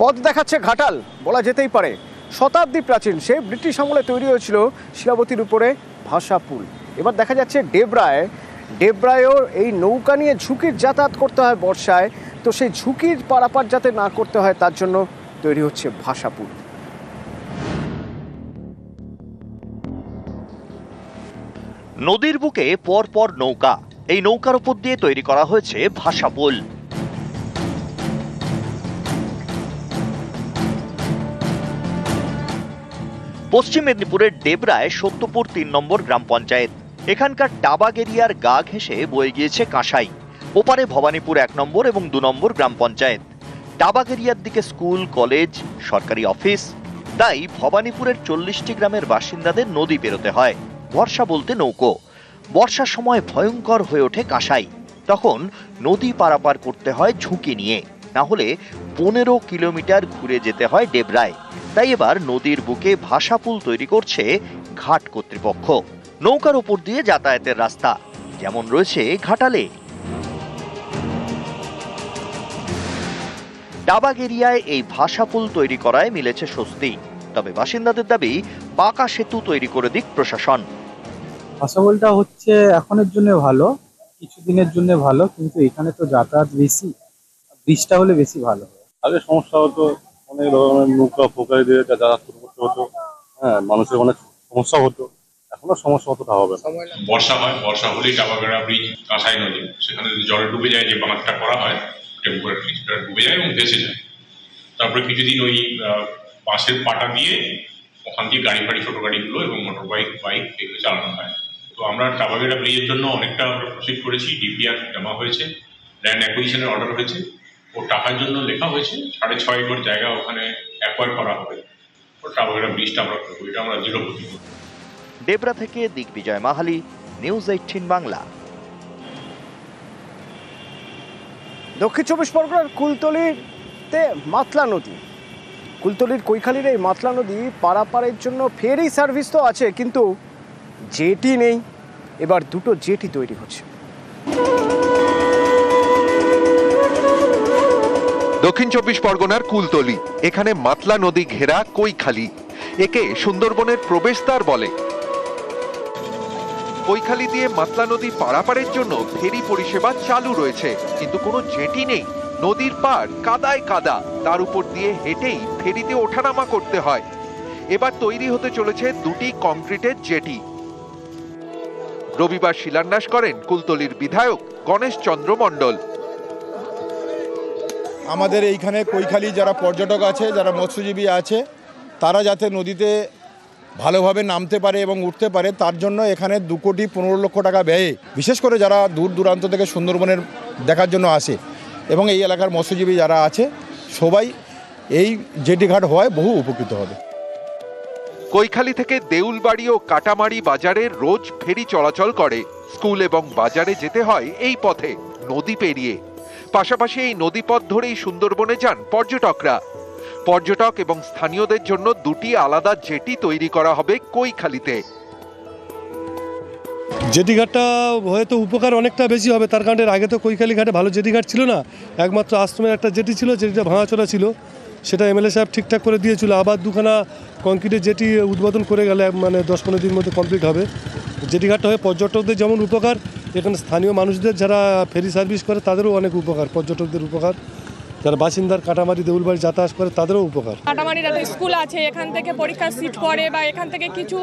পথ দেখাচ্ছে ঘাটাল বলা যেতেই পারে। শতাব্দী প্রাচীন সে ব্রিটিশ আমলে তৈরি হয়েছিল শিলাবতীর উপরে ভাষা পুল। এবার দেখা যাচ্ছে ডেবরায়ও এই নৌকা নিয়ে ঝুঁকির যাতায়াত করতে হয় বর্ষায়, তো সেই ঝুঁকির পারাপার যাতে না করতে হয় তার জন্য তৈরি হচ্ছে ভাষা পুল। নদীর বুকে পরপর নৌকা, এই নৌকার উপর দিয়ে তৈরি করা হয়েছে ভাষা পুল। পশ্চিম মেদিনীপুরের ডেবরায় সত্যপুর ৩ নম্বর গ্রাম পঞ্চায়েত। এখানকার ডাবাগেরিয়ার গা ঘেঁষে বয়ে গিয়েছে কাঁসাই। ওপারে ভবানীপুর ১ নম্বর এবং ২ নম্বর গ্রাম পঞ্চায়েত। ডাবাগেরিয়ার দিকে স্কুল, কলেজ, সরকারি অফিস। তাই ভবানীপুরের ৪০টি গ্রামের বাসিন্দাদের নদী পেরোতে হয়। বর্ষা বলতে নৌকো। বর্ষার সময় ভয়ঙ্কর হয়ে ওঠে কাঁসাই। তখন নদী পারাপার করতে হয় ঝুঁকি নিয়ে, না হলে ১৫ কিলোমিটার ঘুরে যেতে হয় ডেবরায়। তাই এবার নদীর বুকে ভাষা পুল তৈরি করছে ঘাট কর্তৃপক্ষ। নৌকার উপর দিয়ে যাতায়াতের রাস্তা যেমন রয়েছে ঘাটালে। ডাবাগেরিয়ায় এই ভাষা পুল তৈরি করায় মিলেছে স্বস্তি। তবে বাসিন্দাদের দাবি পাকা সেতু তৈরি করে দিক প্রশাসন। ভাষা পুলটা হচ্ছে এখনের জন্য ভালো, কিছুদিনের জন্য ভালো, কিন্তু এখানে তো যাতায়াত বেশি, ব্রিজটা হলে বেশি ভালো। আগে সমস্যা হতো, অনেক ধরনের নৌকা ফোকা দিয়ে যাতায়াত করতে হতো। হ্যাঁ, মানুষের অনেক সমস্যা হতো। এখনো সমস্যা অতটা হবে না। বর্ষা হয়, বর্ষা হলেই ডাবাগেরা ব্রিজ, কাঁসাই নদী, সেখানে যদি জলে ডুবে যায়, যে বাঁধটা করা হয় টেম্পোরারি, সেটা ডুবে যায় এবং ভেসে যায়। তারপরে কিছুদিন ওই বাঁশের পাটা দিয়ে ওখান দিয়ে গাড়ি ফাড়ি, ছোট গাড়িগুলো এবং মোটর বাইক এগুলো চালানো হয়। তো আমরা ডাবাগেরা ব্রিজের জন্য অনেকটা আমরা প্রসিড করেছি, ডিপিআর জমা হয়েছে, ল্যান্ড অ্যাকুইজিশনের অর্ডার হয়েছে, ও টাকার জন্য লেখা হয়েছে। 6.5 একর জায়গা ওখানে অ্যাকোয়ার করা হবে। ও ডাবাগেরা ব্রিজটা আমরা করবো, এটা আমরা জিরো ক্ষতি করবো। ডেবরা থেকে দিগ্বিজয় মাহালি, নিউজ 18 বাংলা। দক্ষিণ ২৪ পরগনার কুলতলিতে মাতলা নদী, কুলতলির কৈখালির এই মাতলা নদী পারাপারের জন্য ফেরি সার্ভিস তো আছে, কিন্তু জেটি নেই। এবার দুটো জেটি তৈরি হচ্ছে। দক্ষিণ ২৪ পরগনার কুলতলি, এখানে মাতলা নদী ঘেরা কৈখালি। একে সুন্দরবনের প্রবেশদ্বার বলে। কৈখালি দিয়ে মাতলা নদী পারাপারের জন্য ফেরি পরিষেবা চালু রয়েছে, কিন্তু কোনো জেটি নেই। নদীর পার কাদায় কাদা, তার উপর দিয়ে হেঁটেই ফেরিতে ওঠানামা করতে হয়। এবার তৈরি হতে চলেছে দুটি কংক্রিটের জেটি। রবিবার শিলান্যাস করেন কুলতলির বিধায়ক গণেশ চন্দ্র মণ্ডল। আমাদের এইখানে কৈখালি যারা পর্যটক আছে, যারা মৎস্যজীবী আছে, তারা যাতে নদীতে ভালোভাবে নামতে পারে এবং উঠতে পারে, তার জন্য এখানে 2,15,00,000 টাকা ব্যয়ে, বিশেষ করে যারা দূর দূরান্ত থেকে সুন্দরবনের দেখার জন্য আসে এবং এই এলাকার মৎস্যজীবী যারা আছে, সবাই এই জেটি ঘাট হওয়ায় বহু উপকৃত হবে। কৈখালি থেকে দেউলবাড়ি ও কাটামারি বাজারে রোজ ফেরি চলাচল করে। স্কুল এবং বাজারে যেতে হয় এই পথে, নদী পেরিয়ে। পাশাপাশি এই নদীপথ ধরেই সুন্দরবনে যান পর্যটকরা। পর্যটক এবং স্থানীয়দের জন্য দুটি আলাদা জেটি তৈরি করা হবে কৈখালিতে। জেটি ঘাটটা হয়তো উপকার অনেকটা বেশি হবে, তার কারণে আগে তো কৈখালি ঘাটে ভালো জেটি ঘাট ছিল না, একমাত্র আশ্রমের একটা জেটি ছিল, যেটা ভাঙাচোরা ছিল, সেটা এমএলএ সাহেব ঠিকঠাক করে দিয়েছিল। আবার দুখানা কংক্রিটের জেটি উদ্বোধন করে গেলে মানে 10-15 দিনের মধ্যে কমপ্লিট হবে। জেটি ঘাটটা হয়ে পর্যটকদের যেমন উপকার, এখানে স্থানীয় মানুষদের যারা ফেরি সার্ভিস করে তাদেরও অনেক উপকার, পর্যটকদের উপকার, যারা বাসিন্দার কাটামারি দেউলবাড়ি যাতায়াত করে তাদেরও উপকার। কাটামারির একটা স্কুল আছে, এখান থেকে পরীক্ষার সিট পড়ে বা এখান থেকে কিছু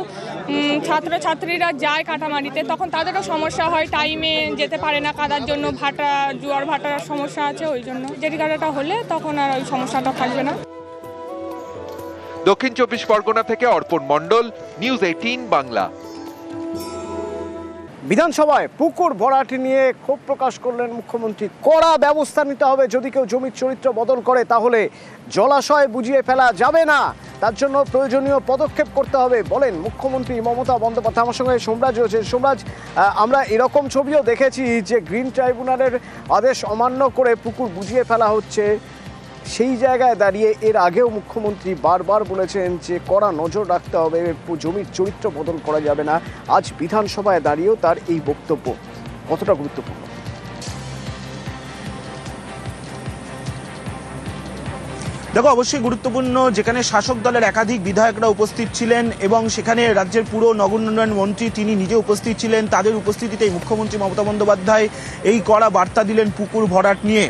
ছাত্রছাত্রীরা যায় কাটামারিতে, তখন তাদেরও সমস্যা হয়, টাইমে যেতে পারে না কাদার জন্য, ভাটা জোয়ার ভাটার সমস্যা আছে, ওই জন্য জেটি ঘাটটা হলে তখন আর ওই সমস্যাটা থাকবে না। দক্ষিণ ২৪ পরগনা থেকে অর্পণ মণ্ডল, নিউজ 18 বাংলা। বিধানসভায় পুকুর ভরাট নিয়ে ক্ষোভ প্রকাশ করলেন মুখ্যমন্ত্রী। কড়া ব্যবস্থা নিতে হবে, যদি কেউ জমির চরিত্র বদল করে তাহলে জলাশয় বুঝিয়ে ফেলা যাবে না, তার জন্য প্রয়োজনীয় পদক্ষেপ করতে হবে বলেন মুখ্যমন্ত্রী মমতা বন্দ্যোপাধ্যায়। আমার সঙ্গে সোমরাজ রয়েছে। সোমরাজ, আমরা এরকম ছবিও দেখেছি যে গ্রিন ট্রাইব্যুনালের আদেশ অমান্য করে পুকুর বুঝিয়ে ফেলা হচ্ছে। সেই জায়গায় দাঁড়িয়ে এর আগেও মুখ্যমন্ত্রী বারবার বলেছেন যে কড়া নজর রাখতে হবে, জমির চরিত্র বদল করা যাবে না। আজ বিধানসভায় দাঁড়িয়েও তার এই বক্তব্য কতটা গুরুত্বপূর্ণ? দেখো, অবশ্যই গুরুত্বপূর্ণ, যেখানে শাসক দলের একাধিক বিধায়করা উপস্থিত ছিলেন এবং সেখানে রাজ্যের পুরো নগর উন্নয়ন মন্ত্রী তিনি নিজে উপস্থিত ছিলেন। তাদের উপস্থিতিতেই মুখ্যমন্ত্রী মমতা বন্দ্যোপাধ্যায় এই কড়া বার্তা দিলেন পুকুর ভরাট নিয়ে।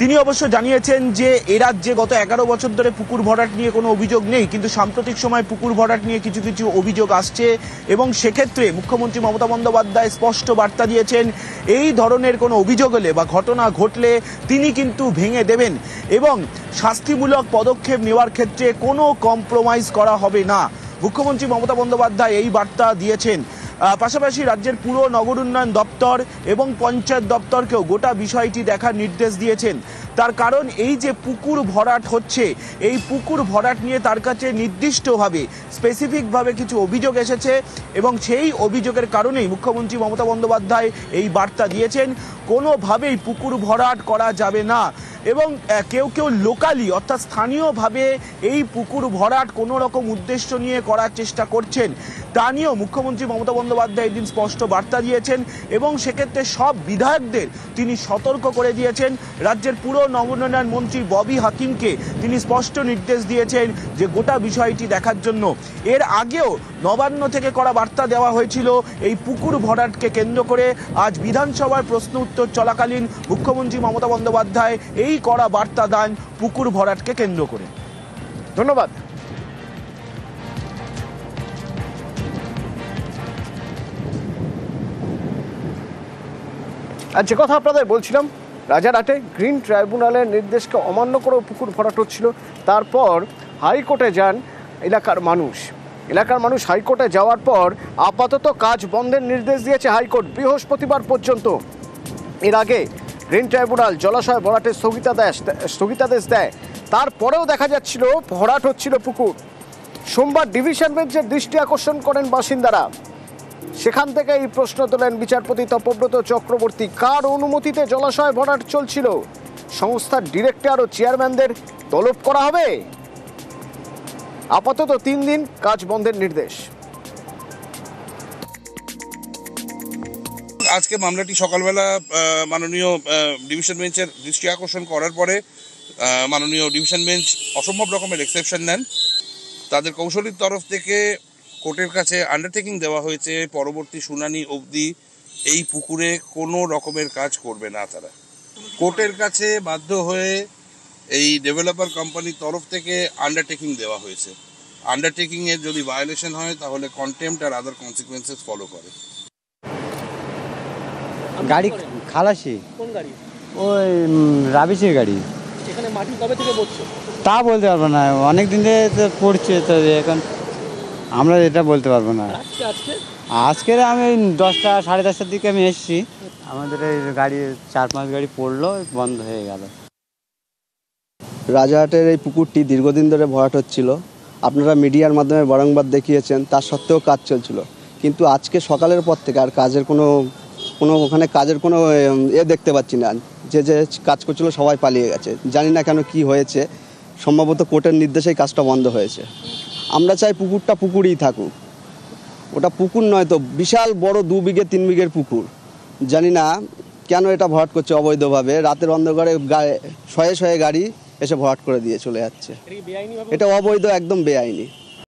তিনি অবশ্য জানিয়েছেন যে এ রাজ্যে গত 11 বছর ধরে পুকুর ভরাট নিয়ে কোনো অভিযোগ নেই, কিন্তু সাম্প্রতিক সময় পুকুর ভরাট নিয়ে কিছু কিছু অভিযোগ আসছে এবং সেক্ষেত্রে মুখ্যমন্ত্রী মমতা বন্দ্যোপাধ্যায় স্পষ্ট বার্তা দিয়েছেন এই ধরনের কোনো অভিযোগ হলে বা ঘটনা ঘটলে তিনি কিন্তু ভেঙে দেবেন এবং শাস্তিমূলক পদক্ষেপ নেওয়ার ক্ষেত্রে কোনো কম্প্রোমাইজ করা হবে না। মুখ্যমন্ত্রী মমতা বন্দ্যোপাধ্যায় এই বার্তা দিয়েছেন। পাশাপাশি রাজ্যের পুরো নগর উন্নয়ন দপ্তর এবং পঞ্চায়েত দপ্তরকেও গোটা বিষয়টি দেখার নির্দেশ দিয়েছেন। তার কারণ এই যে পুকুর ভরাট হচ্ছে, এই পুকুর ভরাট নিয়ে তার কাছে নির্দিষ্টভাবে স্পেসিফিকভাবে কিছু অভিযোগ এসেছে এবং সেই অভিযোগের কারণেই মুখ্যমন্ত্রী মমতা বন্দ্যোপাধ্যায় এই বার্তা দিয়েছেন কোনোভাবেই পুকুর ভরাট করা যাবে না। এবং কেউ কেউ লোকালি অর্থাৎ স্থানীয়ভাবে এই পুকুর ভরাট কোনো রকম উদ্দেশ্য নিয়ে করার চেষ্টা করছেন, তা নিয়েও মুখ্যমন্ত্রী মমতা বন্দ্যোপাধ্যায় এদিন স্পষ্ট বার্তা দিয়েছেন এবং সেক্ষেত্রে সব বিধায়কদের তিনি সতর্ক করে দিয়েছেন। রাজ্যের পুরো নগর উন্নয়ন মন্ত্রী ববি হাকিমকে তিনি স্পষ্ট নির্দেশ দিয়েছেন যে গোটা বিষয়টি দেখার জন্য। এর আগেও নবান্ন থেকে করা বার্তা দেওয়া হয়েছিল এই পুকুর ভরাটকে কেন্দ্র করে। আজ বিধানসভার প্রশ্ন উত্তর চলাকালীন মুখ্যমন্ত্রী মমতা বন্দ্যোপাধ্যায় এই কড়া বার্তা দেন পুকুর ভরাটকে কেন্দ্র করে। ধন্যবাদ। আর যে কথা আপনাদের বলছিলাম, রাজারহাটে গ্রিন ট্রাইব্যুনালের নির্দেশকে অমান্য করে পুকুর ভরাট হচ্ছিল, তারপর হাইকোর্টে যান এলাকার মানুষ হাইকোর্টে যাওয়ার পর আপাতত কাজ বন্ধের নির্দেশ দিয়েছে হাইকোর্ট বৃহস্পতিবার পর্যন্ত। এর আগে গ্রিন ট্রাইব্যুনাল জলাশয় ভরাটের স্থগিতাদেশ দেয়, তারপরেও দেখা যাচ্ছিল ভরাট হচ্ছিল পুকুর। সোমবার ডিভিশন বেঞ্চের দৃষ্টি আকর্ষণ করেন বাসিন্দারা। সেখান থেকে এই প্রশ্ন তোলেন বিচারপতি তপব্রত চক্রবর্তী, কার অনুমতিতে জলাশয় ভরাট চলছিল? সংস্থার ডিরেক্টর ও চেয়ারম্যানদের তলব করা হবে। আপাতত 3 দিন কাজ বন্ধের নির্দেশ। আজকে মামলাটি সকালবেলা মাননীয় ডিভিশন বেঞ্চের দৃষ্টি আকর্ষণ করার পরে মাননীয় ডিভিশন বেঞ্চ অসম্ভব রকমের এক্সেপশন নেন। তাদের কৌশলীর তরফ থেকে কোর্টের কাছে আন্ডারটেকিং দেওয়া হয়েছে পরবর্তী শুনানি অবধি এই পুকুরে কোনো রকমের কাজ করবে না তারা। কোর্টের কাছে বাধ্য হয়ে এই ডেভেলপার কোম্পানির তরফ থেকে আন্ডারটেকিং দেওয়া হয়েছে। আন্ডারটেকিংয়ের যদি ভায়োলেশন হয় তাহলে কন্টেম্পট আর আদার কনসিকুয়েন্সেস ফলো করে। গাড়ি খালাসি। কোন গাড়ি? ওই রাবিসের গাড়ি। এখানে মাটি কবে থেকে পড়ছে তা বলতে পারবো না, অনেক দিন থেকে পড়ছে, তো এখন আমরা এটা বলতে পারবো না। আজকে আমি 10টা 10:30টার দিকে আমি এসেছি, আমাদের এই গাড়ি 4-5 গাড়ি পড়লো, বন্ধ হয়ে গেল। রাজারহাটের এই পুকুরটি দীর্ঘদিন ধরে ভরাট হচ্ছিল, আপনারা মিডিয়ার মাধ্যমে বারংবার দেখিয়েছেন, তার সত্ত্বেও কাজ চলছিল। কিন্তু আজকে সকালের পর থেকে আর কাজের কোনো ওখানে কাজের কোনো দেখতে পাচ্ছি না। যে কাজ করছিল সবাই পালিয়ে গেছে, জানি না কেন কি হয়েছে, সম্ভবত কোর্টের নির্দেশেই কাজটা বন্ধ হয়েছে। আমরা চাই পুকুরটা পুকুরই থাকুক, ওটা পুকুর নয় তো বিশাল বড় 2 বিঘে 3 বিঘের পুকুর। জানি না কেন এটা ভরাট করছে অবৈধভাবে, রাতের অন্ধকারে শয়ে শয়ে গাড়ি এসে ভরাট করে দিয়ে চলে যাচ্ছে। এটা অবৈধ, একদম বেআইনি।